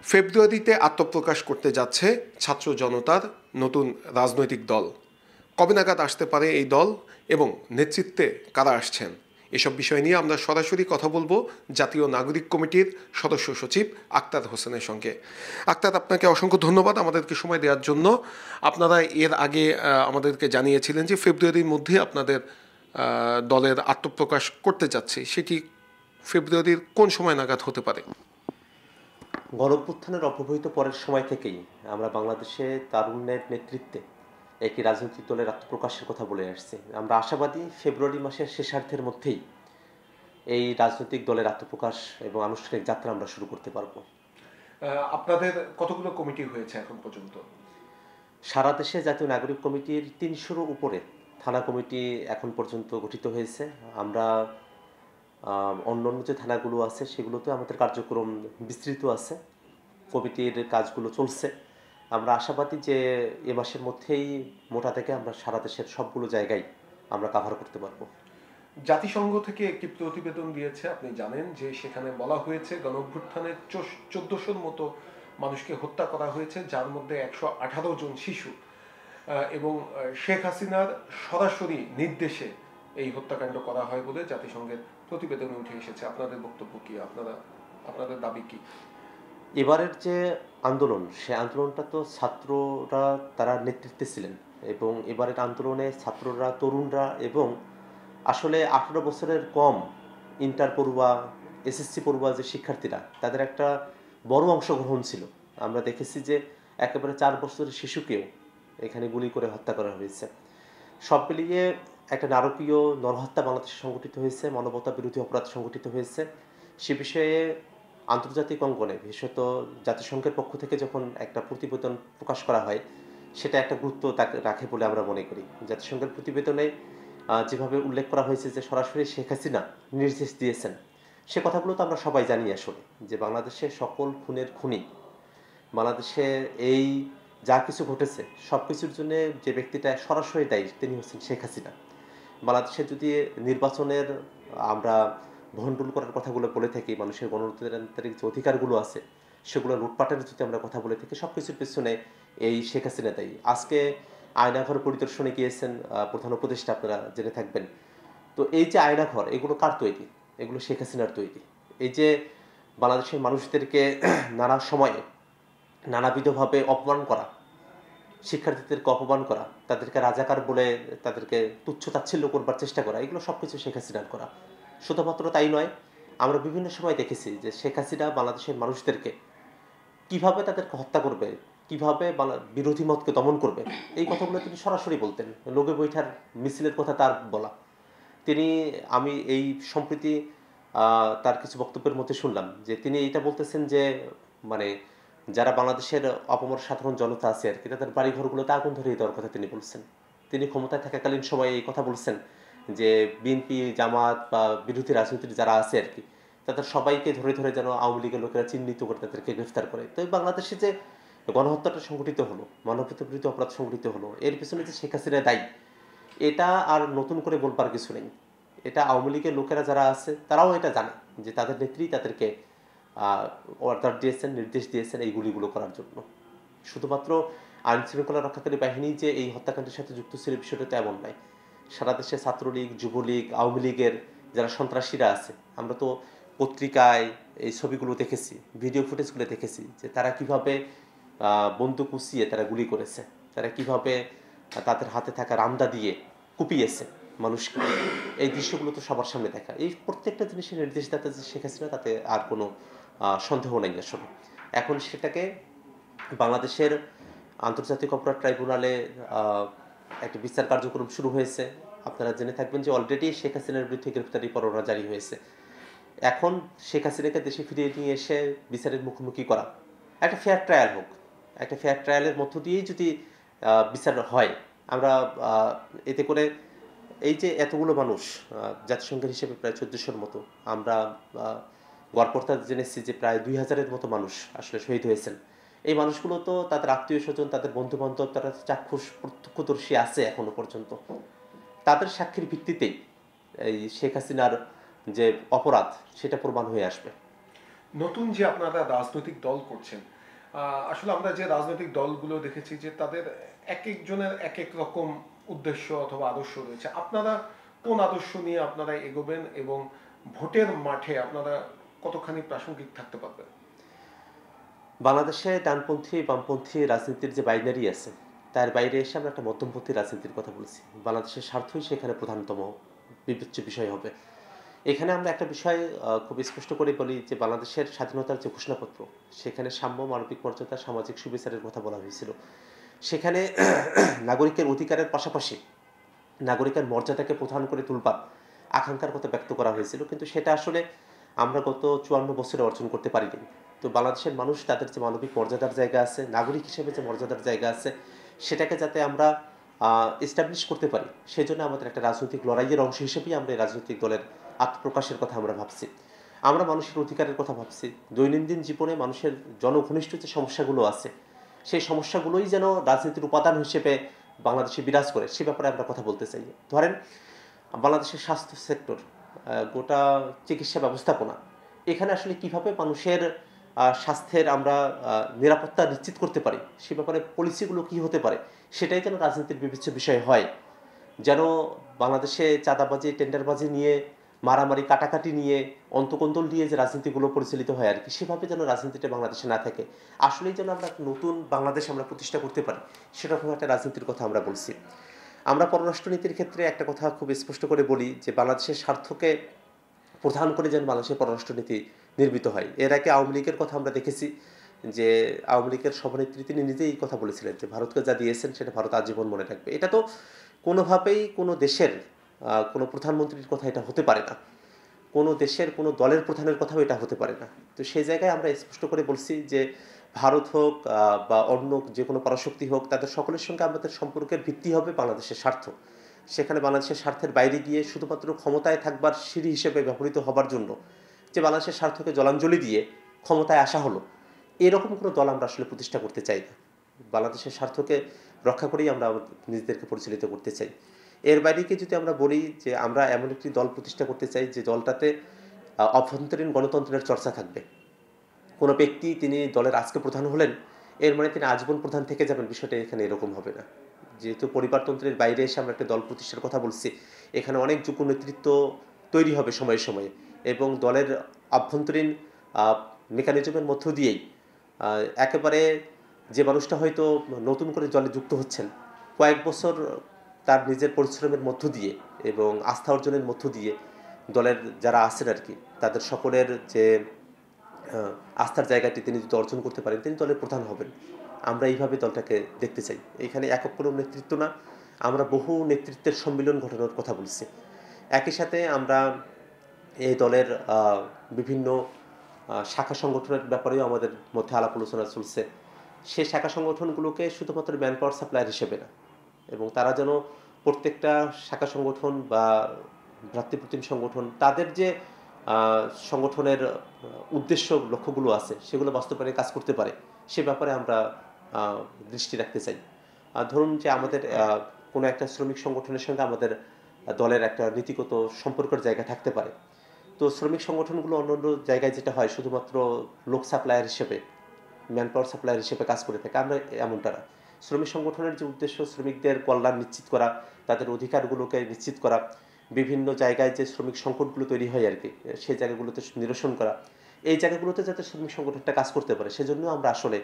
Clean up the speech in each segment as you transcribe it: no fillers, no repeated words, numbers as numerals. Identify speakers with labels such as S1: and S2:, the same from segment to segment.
S1: ফেব্রুয়ারিতে আত্মপ্রকাশ করতে যাচ্ছে ছাত্র জনতার নতুন রাজনৈতিক দল। কবে নাগাদ আসতে পারে এই দল এবং নেতৃত্বে কারা আসছেন, এসব বিষয় নিয়ে আমরা সরাসরি কথা বলবো জাতীয় নাগরিক কমিটির সদস্য সচিব আক্তার হোসেনের সঙ্গে। আক্তার, আপনাকে অসংখ্য ধন্যবাদ আমাদেরকে সময় দেওয়ার জন্য। আপনারা এর আগে আমাদেরকে জানিয়েছিলেন যে ফেব্রুয়ারির মধ্যে আপনাদের দলের আত্মপ্রকাশ করতে যাচ্ছে, সেটি ফেব্রুয়ারির কোন সময় নাগাদ হতে পারে?
S2: গণঅভ্যুত্থানের অব্যবহিত পরের সময় থেকেই আমরা বাংলাদেশে তারুণ্যের নেতৃত্বে একটি রাজনৈতিক দলের আত্মপ্রকাশের কথা বলে আসছি। আমরা আশাবাদী ফেব্রুয়ারি মাসের শেষার্ধের মধ্যেই এই রাজনৈতিক দলের আত্মপ্রকাশ এবং আনুষ্ঠানিক যাত্রা আমরা শুরু করতে পারবো।
S1: আপনাদের কতগুলো কমিটি হয়েছে এখন পর্যন্ত?
S2: সারা দেশে জাতীয় নাগরিক কমিটির ৩০০-র উপরে থানা কমিটি এখন পর্যন্ত গঠিত হয়েছে। আমরা অন্যান্য যে থানাগুলো আছে সেগুলোতে আমাদের কার্যক্রম বিস্তৃত আছে, কমিটির কাজগুলো চলছে। আমরা আশাবাদী যে এ মাসের মধ্যেই মোটা থেকে আমরা সারা দেশের সবগুলো জায়গায় আমরা কাভার করতে পারবো।
S1: জাতিসংঘ থেকে একটি প্রতিবেদন দিয়েছে, আপনি জানেন যে সেখানে বলা হয়েছে গণঅভ্যুত্থানে ১৪০০-র মতো মানুষকে হত্যা করা হয়েছে, যার মধ্যে ১১৮ জন শিশু, এবং শেখ হাসিনার সরাসরি নির্দেশে এই হত্যাকাণ্ড করা হয় বলে জাতিসংঘের প্রতিবেদনে উঠে এসেছে। আপনাদের বক্তব্য কি? আপনাদের দাবি কি?
S2: এবারের যে আন্দোলন, সে আন্দোলনটা তো ছাত্ররা তারা নেতৃত্বে ছিলেন, এবং এবারের আন্দোলনে ছাত্ররা, তরুণরা এবং আসলে 18 বছরের কম ইন্টার পড়ুয়া, এসএসসি পড়ুয়া যে শিক্ষার্থীরা, তাদের একটা বড় অংশগ্রহণ ছিল। আমরা দেখেছি যে একেবারে 4 বছরের শিশুকেও এখানে গুলি করে হত্যা করা হয়েছে। সব মিলিয়ে একটা নারকীয় নরহত্যা বাংলাদেশে সংঘটিত হয়েছে, মানবতা বিরোধী অপরাধ সংঘটিত হয়েছে। সে বিষয়ে আন্তর্জাতিক অঙ্গনে, বিশেষত জাতিসংঘের পক্ষ থেকে যখন একটা প্রতিবেদন প্রকাশ করা হয়, সেটা একটা গুরুত্ব রাখে বলে আমরা মনে করি। জাতিসংঘের প্রতিবেদনে যেভাবে উল্লেখ করা হয়েছে যে সরাসরি শেখ হাসিনা নির্দেশ দিয়েছেন, সে কথাগুলো তো আমরা সবাই জানি আসলে, যে বাংলাদেশে সকল খুনের খুনি, বাংলাদেশে এই যা কিছু ঘটেছে সব কিছুর জন্য যে ব্যক্তিটা সরাসরি দায়ী তিনি হচ্ছেন শেখ হাসিনা। বাংলাদেশে যদি নির্বাচনের আমরা ভণ্ডুল করার কথাগুলো বলে থাকি, মানুষের গণতান্ত্রিক যে অধিকারগুলো আছে সেগুলো লুটপাটের যদি আমরা কথা বলে থাকি, সব কিছুর পিছনে এই শেখ হাসিনা দায়ী। আজকে আয়নাঘর পরিদর্শনে গিয়েছেন প্রধান উপদেষ্টা, আপনারা জেনে থাকবেন। তো এই যে আয়নাঘর, এগুলো কার তৈরি? এগুলো শেখ হাসিনার তৈরি। এই যে বাংলাদেশের মানুষদেরকে নানা সময়ে নানাবিধভাবে অপমান করা, শিক্ষার্থীদেরকে অপমান করা, তাদেরকে রাজাকার বলে তাদেরকে তুচ্ছ তাচ্ছিল্য করবার চেষ্টা করা, এগুলো সব কিছু শেখ হাসিনার করা। শুধুমাত্র তাই নয়, আমরা বিভিন্ন সময় দেখেছি যে শেখ হাসিনা বাংলাদেশের মানুষদেরকে কিভাবে তাদেরকে হত্যা করবে, কিভাবে বিরোধী মতকে দমন করবে, এই কথাগুলো তিনি সরাসরি বলতেন। লোকে বৈঠার মিছিলের কথা তার বলা। আমি এই সম্প্রতি তার কিছু বক্তব্যের মধ্যে শুনলাম যে তিনি এইটা বলতেছেন যে মানে যারা বাংলাদেশের অপমর সাধারণ জনতা আছে আর কি, তাদের বাড়িঘরগুলোতে আগুন ধরিয়ে দেওয়ার কথা তিনি বলছেন। তিনি ক্ষমতায় থাকাকালীন সময়ে এই কথা বলছেন যে বিএনপি, জামাত বা বিরোধী রাজনীতির যারা আছে আর কি, তাদের সবাইকে ধরে ধরে যেন আওয়ামী লীগের লোকেরা চিহ্নিত করে তাদেরকে গ্রেফতার করে। তো বাংলাদেশে যে গণহত্যাটা সংঘটিত হলো, মানবতা বিরোধী অপরাধ সংঘটিত হলো, এর পিছনে যে শেখ হাসিনা দায়ী, এটা আর নতুন করে বলবার কিছু নেই। এটা আওয়ামী লীগের লোকেরা যারা আছে তারাও এটা জানে যে তাদের নেত্রী তাদেরকে অর্ডার দিয়েছেন, নির্দেশ দিয়েছেন এই গুলিগুলো করার জন্য। শুধুমাত্র আইন শৃঙ্খলা রক্ষাকারী বাহিনী যে এই হত্যাকাণ্ডের সাথে যুক্ত ছিল বিষয়টা তো এমন নয়। সারা দেশে ছাত্রলীগ, যুবলীগ, আওয়ামী লীগের যারা সন্ত্রাসীরা আছে, আমরা তো পত্রিকায় এই ছবিগুলো দেখেছি, ভিডিও ফুটেজগুলো দেখেছি যে তারা কিভাবে বন্দুক উঁচিয়ে তারা গুলি করেছে, তারা কিভাবে তাদের হাতে থাকা রামদা দিয়ে কুপিয়েছে মানুষকে। এই দৃশ্যগুলো তো সবার সামনে দেখা। এই প্রত্যেকটা জিনিসের নির্দেশদাতা যে শেখ হাসিনা, তাতে আর কোনো সন্দেহ নেই আসলে। এখন সেটাকে বাংলাদেশের আন্তর্জাতিক অপরাধ ট্রাইব্যুনালে একটা বিচার কার্যক্রম শুরু হয়েছে। আপনারা জেনে থাকবেন যে অলরেডি শেখ হাসিনার বিরুদ্ধে গ্রেফতারি পরোয়ানা জারি হয়েছে। এখন শেখ হাসিনাকে দেশে ফিরিয়ে নিয়ে এসে বিচারের মুখোমুখি করা, একটা ফেয়ার ট্রায়াল হোক, একটা ফেয়ার ট্রায়ালের মধ্য দিয়েই যদি বিচার হয়, আমরা এতে করে এই যে এতগুলো মানুষ, জাতিসংঘের হিসেবে প্রায় ১৪০০-র মতো, আমরা গড়পড়তা জেনেছি যে প্রায় ২০০০-এর মতো মানুষ আসলে শহীদ হয়েছেন। এই মানুষগুলো তো তাদের আত্মীয় স্বজন, তাদের বন্ধু বান্ধব, তারা চাক্ষুষ প্রত্যক্ষদর্শী আছে এখনো পর্যন্ত। তাদের সাক্ষীর ভিত্তিতেই এই শেখ হাসিনার যে অপরাধ সেটা প্রমাণ হয়ে আসবে।
S1: নতুন যে আপনারা রাজনৈতিক দল করছেন, আসলে আমরা যে রাজনৈতিক দলগুলো দেখেছি যে তাদের এক একজনের এক এক রকম উদ্দেশ্য অথবা আদর্শ রয়েছে। আপনারা কোন আদর্শ নিয়ে আপনারা এগোবেন এবং ভোটের মাঠে আপনারা কতখানি প্রাসঙ্গিক থাকতে পারবেন?
S2: বাংলাদেশে ডানপন্থী বামপন্থী রাজনীতির যে বাইনারি আছে তার বাইরে এসে আমরা একটা মধ্যমপন্থী রাজনীতির কথা বলছি। বাংলাদেশের স্বার্থই সেখানে প্রধানতম বিবেচ্য বিষয় হবে। এখানে আমরা একটা বিষয় খুব স্পষ্ট করে বলি যে বাংলাদেশের স্বাধীনতার যে ঘোষণাপত্র, সেখানে সাম্য, মানবিক মর্যাদা, সামাজিক সুবিচারের কথা বলা হয়েছিল। সেখানে নাগরিকের অধিকারের পাশাপাশি নাগরিকের মর্যাদাকে প্রধান করে তুলবার আকাঙ্ক্ষার কথা ব্যক্ত করা হয়েছিল, কিন্তু সেটা আসলে আমরা গত ৫৪ বছরে অর্জন করতে পারিনি। তো বাংলাদেশের মানুষ তাদের যে মানবিক মর্যাদার জায়গা আছে, নাগরিক হিসেবে যে মর্যাদার জায়গা আছে, সেটাকে যাতে আমরা এস্টাবলিশ করতে পারি, সেই জন্য আমাদের একটা রাজনৈতিক লড়াইয়ের অংশ হিসেবেই আমরা এই রাজনৈতিক দলের আত্মপ্রকাশের কথা আমরা ভাবছি। আমরা মানুষের অধিকারের কথা ভাবছি। দৈনন্দিন জীবনে মানুষের জনঘনিষ্ঠ যে সমস্যাগুলো আছে, সেই সমস্যাগুলোই যেন রাজনীতির উপাদান হিসেবে বাংলাদেশে বিরাজ করে, সে ব্যাপারে আমরা কথা বলতে চাই। ধরেন বাংলাদেশের স্বাস্থ্য সেক্টর, গোটা চিকিৎসা ব্যবস্থাপনা, এখানে আসলে কিভাবে মানুষের স্বাস্থ্যের আমরা নিরাপত্তা নিশ্চিত করতে পারি, সে ব্যাপারে পলিসিগুলো কি হতে পারে, সেটাই যেন রাজনীতির বিবেচ্য বিষয় হয়। যেন বাংলাদেশে চাঁদাবাজি, টেন্ডারবাজি নিয়ে, মারামারি, কাটাকাটি নিয়ে, অন্তকন্দল নিয়ে যে রাজনীতিগুলো পরিচালিত হয় আর কি, সেভাবে যেন রাজনীতিটা বাংলাদেশে না থাকে। আসলেই যেন আমরা নতুন বাংলাদেশ আমরা প্রতিষ্ঠা করতে পারি, সেরকম একটা রাজনীতির কথা আমরা বলছি। আমরা পররাষ্ট্রনীতির ক্ষেত্রে একটা কথা খুব স্পষ্ট করে বলি যে বাংলাদেশের স্বার্থকে প্রধান করে যেন বাংলাদেশের পররাষ্ট্রনীতি নির্মিত হয়। এর আগে আওয়ামী লীগের কথা আমরা দেখেছি যে আওয়ামী লীগের সভানেত্রী তিনি নিজেই এই কথা বলেছিলেন যে ভারতকে যা দিয়েছেন সেটা ভারত আজীবন মনে রাখবে। এটা তো কোনোভাবেই কোনো দেশের কোনো প্রধানমন্ত্রীর কথা এটা হতে পারে না, কোনো দেশের কোনো দলের প্রধানের কথাও এটা হতে পারে না। তো সেই জায়গায় আমরা স্পষ্ট করে বলছি যে ভারত হোক বা অন্য যে কোনো পরাশক্তি হোক, তাদের সকলের সঙ্গে আমাদের সম্পর্কের ভিত্তি হবে বাংলাদেশের স্বার্থ। সেখানে বাংলাদেশের স্বার্থের বাইরে গিয়ে শুধুমাত্র ক্ষমতায় থাকবার সিঁড়ি হিসেবে ব্যবহৃত হবার জন্য যে বাংলাদেশের স্বার্থকে জলাঞ্জলি দিয়ে ক্ষমতায় আসা হলো, এরকম কোনো দল আমরা আসলে প্রতিষ্ঠা করতে চাই না। বাংলাদেশের স্বার্থকে রক্ষা করেই আমরা নিজেদেরকে পরিচালিত করতে চাই। এর বাইরে কি যদি আমরা বলি যে আমরা এমন একটি দল প্রতিষ্ঠা করতে চাই যে দলটাতে অভ্যন্তরীণ গণতন্ত্রের চর্চা থাকবে। কোনো ব্যক্তি তিনি দলের আজকে প্রধান হলেন, এর মানে তিনি আজীবন প্রধান থেকে যাবেন, বিষয়টা এখানে এরকম হবে না। যেহেতু পরিবারতন্ত্রের বাইরে এসে আমরা একটা দল প্রতিষ্ঠার কথা বলছি, এখানে অনেক যোগ্য নেতৃত্ব তৈরি হবে সময়ে সময়ে, এবং দলের আভ্যন্তরীণ মেকানিজমের মধ্য দিয়েই একেবারে যে মানুষটা হয়তো নতুন করে দলে যুক্ত হচ্ছেন, কয়েক বছর তার নিজের পরিশ্রমের মধ্য দিয়ে এবং আস্থা অর্জনের মধ্য দিয়ে দলের যারা আছেন আর কি, তাদের সকলের যে আস্থার জায়গাটি তিনি যদি অর্জন করতে পারেন, তিনি দলের প্রধান হবেন। আমরা এইভাবে দলটাকে দেখতে চাই। এখানে একক কোনো নেতৃত্ব না, আমরা বহু নেতৃত্বের সম্মিলন ঘটানোর কথা বলছি। একই সাথে আমরা এই দলের বিভিন্ন শাখা সংগঠনের ব্যাপারেও আমাদের মধ্যে আলাপ আলোচনা চলছে। সেই শাখা সংগঠনগুলোকে শুধুমাত্র ম্যান পাওয়ার সাপ্লায়ার হিসেবে না, এবং তারা যেন প্রত্যেকটা শাখা সংগঠন বা ভ্রাতৃপ্রতিম সংগঠন তাদের যে সংগঠনের উদ্দেশ্য লক্ষ্যগুলো আছে সেগুলো বাস্তবায়নে কাজ করতে পারে, সে ব্যাপারে আমরা দৃষ্টি রাখতে চাই। ধরুন যে আমাদের কোনো একটা শ্রমিক সংগঠনের সঙ্গে আমাদের দলের একটা নীতিগত সম্পর্কের জায়গা থাকতে পারে। তো শ্রমিক সংগঠনগুলো অন্যান্য জায়গায় যেটা হয় শুধুমাত্র লোক সাপ্লায়ার হিসেবে, ম্যান পাওয়ার সাপ্লায়ার হিসেবে কাজ করে থাকে, আমরা এমনটা না। শ্রমিক সংগঠনের যে উদ্দেশ্য শ্রমিকদের কল্যাণ নিশ্চিত করা, তাদের অধিকারগুলোকে নিশ্চিত করা, বিভিন্ন জায়গায় যে শ্রমিক সংকটগুলো তৈরি হয় আর কি, সেই জায়গাগুলোতে নিরসন করা, এই জায়গাগুলোতে যাতে শ্রমিক সংগঠনটা কাজ করতে পারে, সেজন্য আমরা আসলে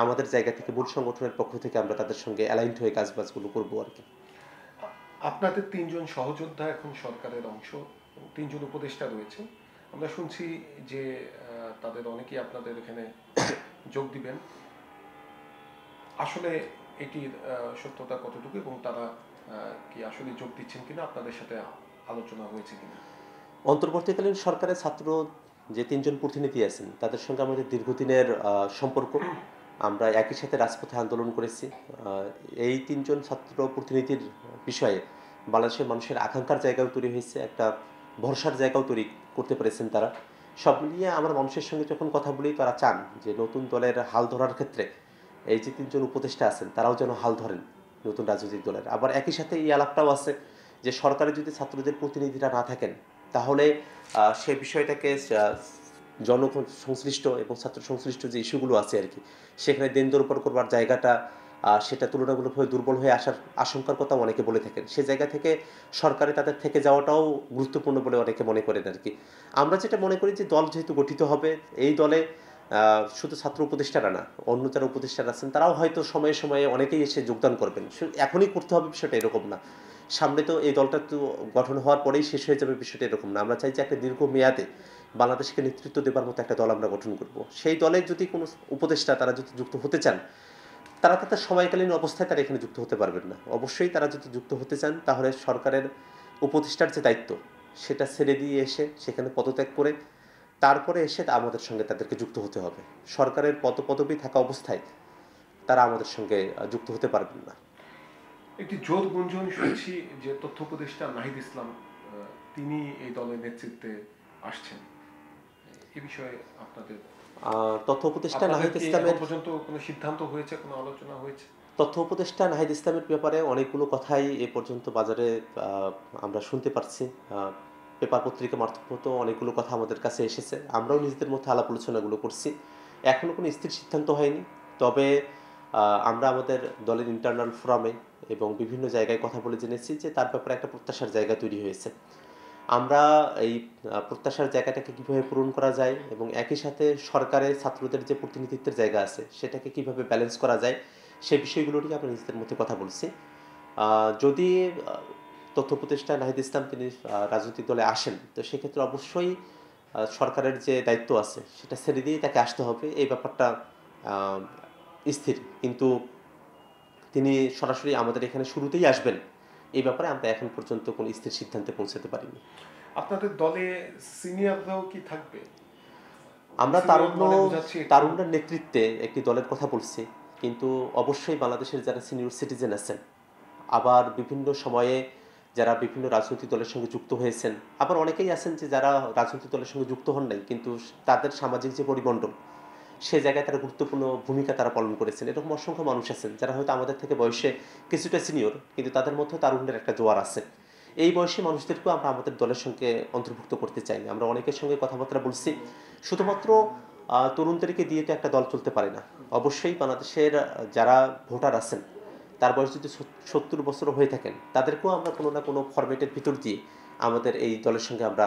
S2: আমাদের জায়গা থেকে মূল সংগঠনের পক্ষ থেকে আমরা তাদের সঙ্গে অ্যালাইন্ড হয়ে কাজবাজগুলো করবো আর কি।
S1: আপনাদের তিনজন সহযোদ্ধা এখন সরকারের অংশ, তিনজন উপদেষ্টা রয়েছে। আমরা শুনছি যে তাদের অনেকেই আপনাদের এখানে যোগ দিবেন। আসলে এটির সত্যতা কতটুকু এবং তারা কি আসলে যোগ দিচ্ছেন কিনা, আপনাদের সাথে আলোচনা হয়েছে কিনা?
S2: অন্তর্বর্তীকালীন সরকারের ছাত্র যে তিনজন প্রতিনিধি আছেন তাদের সঙ্গে আমাদের দীর্ঘদিনের সম্পর্ক। আমরা একই সাথে রাজপথে আন্দোলন করেছি। এই তিনজন ছাত্র প্রতিনিধির বিষয়ে বাংলাদেশের মানুষের আকাঙ্ক্ষার জায়গাও তৈরি হয়েছে, একটা ভরসার জায়গাও তৈরি করতে পেরেছেন তারা। সব মিলিয়ে আমরা মানুষের সঙ্গে যখন কথা বলি, তারা চান যে নতুন দলের হাল ধরার ক্ষেত্রে এই যে তিনজন উপদেষ্টা আছেন তারাও যেন হাল ধরেন নতুন রাজনৈতিক দলের। আবার একই সাথে এই আলাপটাও আছে যে সরকারে যদি ছাত্রদের প্রতিনিধিরা না থাকেন, তাহলে সে বিষয়টাকে জনসংশ্লিষ্ট এবং ছাত্র সংশ্লিষ্ট যে ইস্যুগুলো আছে আর কি, সেখানে দেন দরপর করবার জায়গাটা সেটা তুলনামূলকভাবে দুর্বল হয়ে আসার আশঙ্কার কথা অনেকে বলে থাকেন। সে জায়গা থেকে সরকারে তাদের থেকে যাওয়াটাও গুরুত্বপূর্ণ বলে অনেকে মনে করেন আর কি। আমরা যেটা মনে করি যে দল যেহেতু গঠিত হবে, এই দলে শুধু ছাত্র উপদেষ্টারা না, অন্য যারা উপদেষ্টারা আছেন তারাও হয়তো সময়ে সময়ে অনেকেই এসে যোগদান করবেন। এখনই করতে হবে বিষয়টা এরকম না। সামনে তো এই দলটা তো গঠন হওয়ার পরেই শেষ হয়ে যাবে, বিষয়টা এরকম না। আমরা চাই যে একটা দীর্ঘ মেয়াদে বাংলাদেশকে নেতৃত্ব দেবার মতো একটা দল আমরা গঠন করব। সেই দলের যদি কোনো উপদেষ্টা তারা যদি যুক্ত হতে চান, তারা তাদের সময়কালীন অবস্থায় তারা এখানে যুক্ত হতে পারবেন না। অবশ্যই তারা যদি যুক্ত হতে চান তাহলে সরকারের উপদেষ্টার যে দায়িত্ব সেটা ছেড়ে দিয়ে এসে সেখানে পদত্যাগ করে তারপরে এসে আমাদের সঙ্গে তাদেরকে যুক্ত হতে হবে। সরকারের পদবি থাকা অবস্থায় তারা আমাদের সঙ্গে যুক্ত হতে পারবেন না।
S1: একটি জোর গুঞ্জন শুনছি যে তথ্য উপদেষ্টা নাহিদ ইসলাম তিনি এই দলের নেতৃত্বে আসছেন। এই বিষয়ে আপনাদের
S2: তথ্য উপদেষ্টা নাহিদ ইসলামের
S1: পর্যন্ত কোনো সিদ্ধান্ত হয়েছে, কোনো আলোচনা হয়েছে?
S2: তথ্য উপদেষ্টা নাহিদ ইসলামের ব্যাপারে অনেকগুলো কথাই এ পর্যন্ত বাজারে আমরা শুনতে পারছি। পেপার পত্রিকা মারফত অনেকগুলো কথা আমাদের কাছে এসেছে, আমরাও নিজেদের মধ্যে আলাপ আলোচনাগুলো করছি। এখনও কোনো স্থির সিদ্ধান্ত হয়নি। তবে আমরা আমাদের দলের ইন্টারনাল ফোরামে এবং বিভিন্ন জায়গায় কথা বলে জেনেছি যে তার ব্যাপারে একটা প্রত্যাশার জায়গা তৈরি হয়েছে। আমরা এই প্রত্যাশার জায়গাটাকে কীভাবে পূরণ করা যায় এবং একই সাথে সরকারের ছাত্রদের যে প্রতিনিধিত্বের জায়গা আছে সেটাকে কীভাবে ব্যালেন্স করা যায় সেই বিষয়গুলো নিয়ে আমরা নিজেদের মধ্যে কথা বলছি। যদি তথ্য উপদেষ্টা নাহিদ ইসলাম তিনি রাজনৈতিক দলে আসেন, তো সেক্ষেত্রে অবশ্যই সরকারের যে দায়িত্ব আছে সেটা ছেড়ে দিয়ে তাকে আসতে হবে, এই ব্যাপারটা স্থির। কিন্তু তিনি সরাসরি আমাদের এখানে শুরুতেই আসবেন এই ব্যাপারে আমরা এখন পর্যন্ত কোনো স্থির সিদ্ধান্তে পৌঁছাতে পারিনি।
S1: আপনাদের দলে সিনিয়ররাও কি থাকবে?
S2: আমরা তারুণ্যের নেতৃত্বে একটি দলের কথা বলছি, কিন্তু অবশ্যই বাংলাদেশের যারা সিনিয়র সিটিজেন আছেন, আবার বিভিন্ন সময়ে যারা বিভিন্ন রাজনৈতিক দলের সঙ্গে যুক্ত হয়েছেন, আবার অনেকেই আছেন যে যারা রাজনৈতিক দলের সঙ্গে যুক্ত হন নাই, কিন্তু তাদের সামাজিক যে পরিমণ্ডল সে জায়গায় তারা গুরুত্বপূর্ণ ভূমিকা তারা পালন করেছেন। এরকম অসংখ্য মানুষ আছেন যারা হয়তো আমাদের থেকে বয়সে কিছুটা সিনিয়র, কিন্তু তাদের মধ্যে তারুণ্যের একটা জোয়ার আছে। এই বয়সী মানুষদেরকেও আমরা আমাদের দলের সঙ্গে অন্তর্ভুক্ত করতে চাই। আমরা অনেকের সঙ্গে কথাবার্তা বলছি। শুধুমাত্র তরুণদেরকে দিয়ে তো একটা দল চলতে পারে না। অবশ্যই বাংলাদেশের যারা ভোটার আছেন তার বয়স যদি 70 বছর হয়ে থাকেন, তাদেরকেও আমরা কোনো না কোনো ফরম্যাটের ভিতর দিয়ে আমাদের এই দলের সঙ্গে আমরা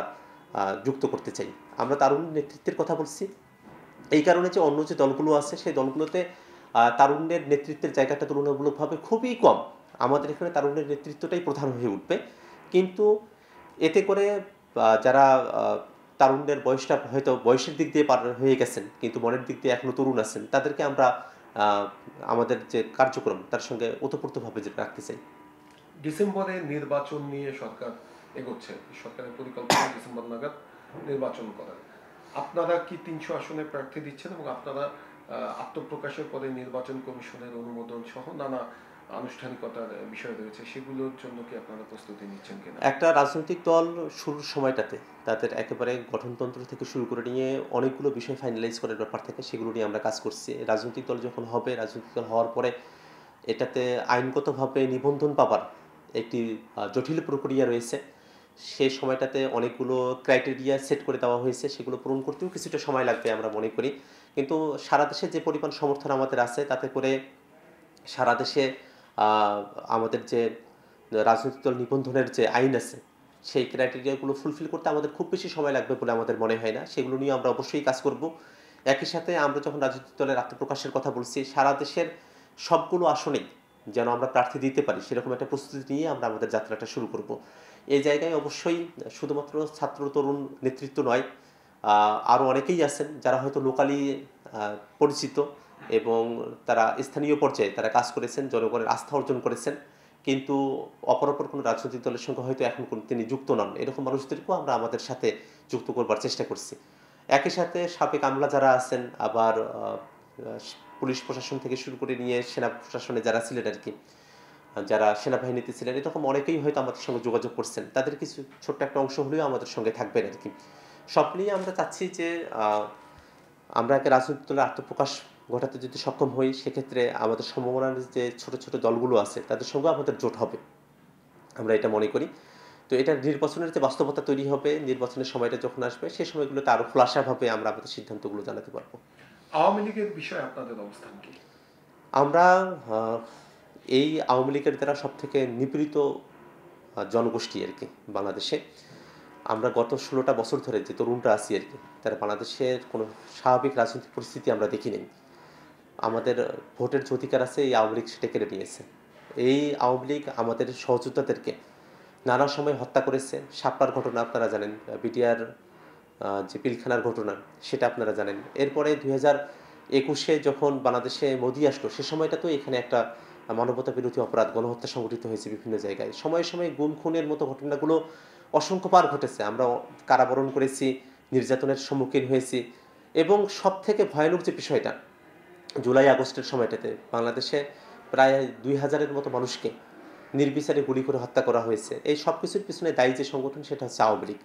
S2: যুক্ত করতে চাই। আমরা তারুণ নেতৃত্বের কথা বলছি এই কারণে যে অন্য যে দলগুলো আছে সেই দলগুলোতে তারুণ্যের নেতৃত্বের জায়গাটা তুলনামূলকভাবে খুবই কম। আমাদের এখানে তারুণ্যের নেতৃত্বটাই প্রধান হয়ে উঠবে। কিন্তু এতে করে যারা তারুণ্যের বয়সটা হয়তো বয়সের দিক দিয়ে পার হয়ে গেছেন কিন্তু মনের দিক দিয়ে এখনও তরুণ আছেন, তাদেরকে আমরা আমাদের যে কার্যক্রম তার সঙ্গে ওতপ্রোতভাবে রাখতে চাই।
S1: ডিসেম্বরে নির্বাচন নিয়ে সরকার এগোচ্ছে, সরকারের পরিকল্পনা ডিসেম্বর নাগাদ নির্বাচন করার। আপনারা কি 300 আসনে প্রার্থী দিচ্ছেন এবং আপনারা আত্মপ্রকাশের পরে নির্বাচন কমিশনের অনুমোদন সহ নানা আনুষ্ঠানিকতার বিষয় রয়েছে, সেগুলোর জন্য কি আপনারা প্রস্তুতি নিচ্ছেন কিনা?
S2: একটা রাজনৈতিক দল শুরুর সময়টাতে তাদের একেবারে গঠনতন্ত্র থেকে শুরু করে নিয়ে অনেকগুলো বিষয় ফাইনালাইজ করার ব্যাপার থাকে, সেগুলো নিয়ে আমরা কাজ করছি। রাজনৈতিক দল যখন হবে, রাজনৈতিক দল হওয়ার পরে এটাতে আইনগতভাবে নিবন্ধন পাবার একটি জটিল প্রক্রিয়া রয়েছে। সেই সময়টাতে অনেকগুলো ক্রাইটেরিয়া সেট করে দেওয়া হয়েছে, সেগুলো পূরণ করতেও কিছুটা সময় লাগবে আমরা মনে করি। কিন্তু সারা দেশে যে পরিমাণ সমর্থন আমাদের আছে তাতে করে সারা দেশে আমাদের যে রাজনৈতিক দল নিবন্ধনের যে আইন আছে সেই ক্রাইটেরিয়াগুলো ফুলফিল করতে আমাদের খুব বেশি সময় লাগবে বলে আমাদের মনে হয় না। সেগুলো নিয়ে আমরা অবশ্যই কাজ করব। একই সাথে আমরা যখন রাজনৈতিক দলের আত্মপ্রকাশের কথা বলছি, সারা দেশের সবগুলো আসনেই যেন আমরা প্রার্থী দিতে পারি সেরকম একটা প্রস্তুতি নিয়ে আমরা আমাদের যাত্রাটা শুরু করব। এই জায়গায় অবশ্যই শুধুমাত্র ছাত্র তরুণ নেতৃত্ব নয়, আরও অনেকেই আছেন যারা হয়তো লোকালি পরিচিত এবং তারা স্থানীয় পর্যায়ে তারা কাজ করেছেন, জনগণের আস্থা অর্জন করেছেন, কিন্তু অপর কোনো রাজনৈতিক দলের সঙ্গে হয়তো এখন তিনি যুক্ত নন। এরকম মানুষদেরকেও আমরা আমাদের সাথে যুক্ত করবার চেষ্টা করছি। একই সাথে সাবেক আমলা যারা আছেন, আবার পুলিশ প্রশাসন থেকে শুরু করে নিয়ে সেনা প্রশাসনে যারা ছিলেন আর কি, যারা সেনাবাহিনীতে ছিলেন, এরকম অনেকেই হয়তো আমাদের সঙ্গে যোগাযোগ করছেন। তাদের কিছু ছোট্ট একটা অংশ হলেও আমাদের সঙ্গে থাকবেন আর কি। সব নিয়ে আমরা চাচ্ছি যে আমরা একটা রাজনৈতিক দলের আত্মপ্রকাশ ঘটাতে যদি সক্ষম হই, সেক্ষেত্রে আমাদের সম্ভাবনার যে ছোট ছোট দলগুলো আছে তাদের সঙ্গে আমাদের জোট হবে, আমরা এটা মনে করি। তো এটা নির্বাচনের যে বাস্তবতা তৈরি হবে, নির্বাচনের সময়টা যখন আসবে সেই সময়গুলোতে আরও খোলাসাভাবে আমরা আমাদের সিদ্ধান্তগুলো জানাতে পারবো।
S1: আওয়ামী লীগের বিষয়ে আপনাদের অবস্থান কি?
S2: আমরা এই আওয়ামী লীগের দ্বারা সবথেকে নিপীড়িত জনগোষ্ঠী আর কি বাংলাদেশে। আমরা গত 16টা বছর ধরে যে তরুণরা আছি আর কি, তারা বাংলাদেশের কোনো স্বাভাবিক রাজনৈতিক পরিস্থিতি আমরা দেখি নাই। আমাদের ভোটের যে অধিকার আছে এই আওয়ামী লীগ সেটা কেড়ে নিয়েছে। এই আওয়ামী লীগ আমাদের সহযোদ্ধাদেরকে নানা সময় হত্যা করেছে। শাপলার ঘটনা আপনারা জানেন, বিডিআর যে পিলখানার ঘটনা সেটা আপনারা জানেন। এরপরে 2021-এ যখন বাংলাদেশে মোদি আসলো সে সময়টা তো এখানে একটা মানবতা বিরোধী অপরাধ গণহত্যা সংঘটিত হয়েছে বিভিন্ন জায়গায়। সময়ে সময়ে গুম খুনের মতো ঘটনাগুলো অসংখ্যবার ঘটেছে। আমরা কারাবরণ করেছি, নির্যাতনের সম্মুখীন হয়েছি এবং সবথেকে ভয়ানক যে বিষয়টা, জুলাই আগস্টের সময়টাতে বাংলাদেশে প্রায় 2000-এর মতো মানুষকে নির্বিচারে গুলি করে হত্যা করা হয়েছে। এই সব কিছুর পিছনে দায়ী যে সংগঠন সেটা হচ্ছে আওয়ামী লীগ।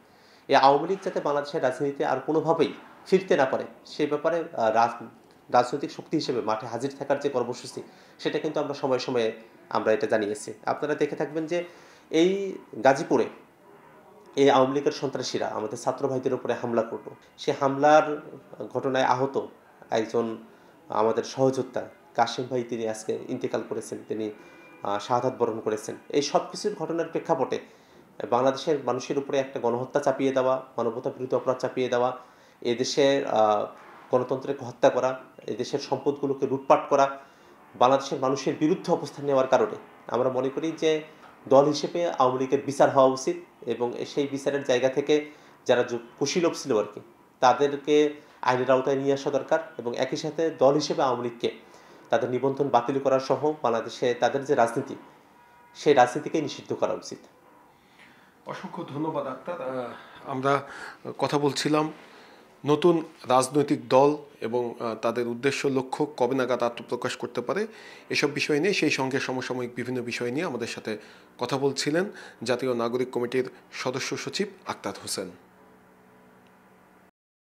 S2: এই আওয়ামী লীগ যাতে বাংলাদেশের রাজনীতিতে আর কোনোভাবেই ফিরতে না পারে সে ব্যাপারে রাজনৈতিক শক্তি হিসেবে মাঠে হাজির থাকার যে কর্মসূচি সেটা কিন্তু আমরা সময়ে সময়ে আমরা এটা জানিয়েছি। আপনারা দেখে থাকবেন যে এই গাজীপুরে এই আওয়ামী লীগের সন্ত্রাসীরা আমাদের ছাত্র ভাইদের উপরে হামলা করলো। সে হামলার ঘটনায় আহত একজন আমাদের সহযোদ্ধা কাশেম ভাই, তিনি আজকে ইন্তেকাল করেছেন, তিনি শাহাদাত বরণ করেছেন। এই সব কিছুর ঘটনার প্রেক্ষাপটে বাংলাদেশের মানুষের উপরে একটা গণহত্যা চাপিয়ে দেওয়া, মানবতা বিরোধী অপরাধ চাপিয়ে দেওয়া, এদেশের গণতন্ত্রকে হত্যা করা, এদেশের সম্পদগুলোকে লুটপাট করা, বাংলাদেশের মানুষের বিরুদ্ধে অবস্থান নেওয়ার কারণে আমরা মনে করি যে দল হিসেবে আওয়ামী লীগের বিচার হওয়া উচিত এবং সেই বিচারের জায়গা থেকে যারা কুশীলভ ছিল আর কি তাদেরকে আইনের আওতায় নিয়ে আসা দরকার এবং একই সাথে দল হিসেবে আওয়ামী লীগকে তাদের নিবন্ধন বাতিল করা সহ বাংলাদেশে তাদের যে রাজনীতি সেই রাজনীতিকে নিষিদ্ধ করা উচিত।
S1: অসংখ্য ধন্যবাদ ডাক্তার। আমরা কথা বলছিলাম নতুন রাজনৈতিক দল এবং তাদের উদ্দেশ্য লক্ষ্য কবে নাগাদ আত্মপ্রকাশ করতে পারে এসব বিষয় নিয়ে, সেই সঙ্গে সমসাময়িক বিভিন্ন বিষয় নিয়ে আমাদের সাথে কথা বলছিলেন জাতীয় নাগরিক কমিটির সদস্য সচিব আক্তার হোসেন।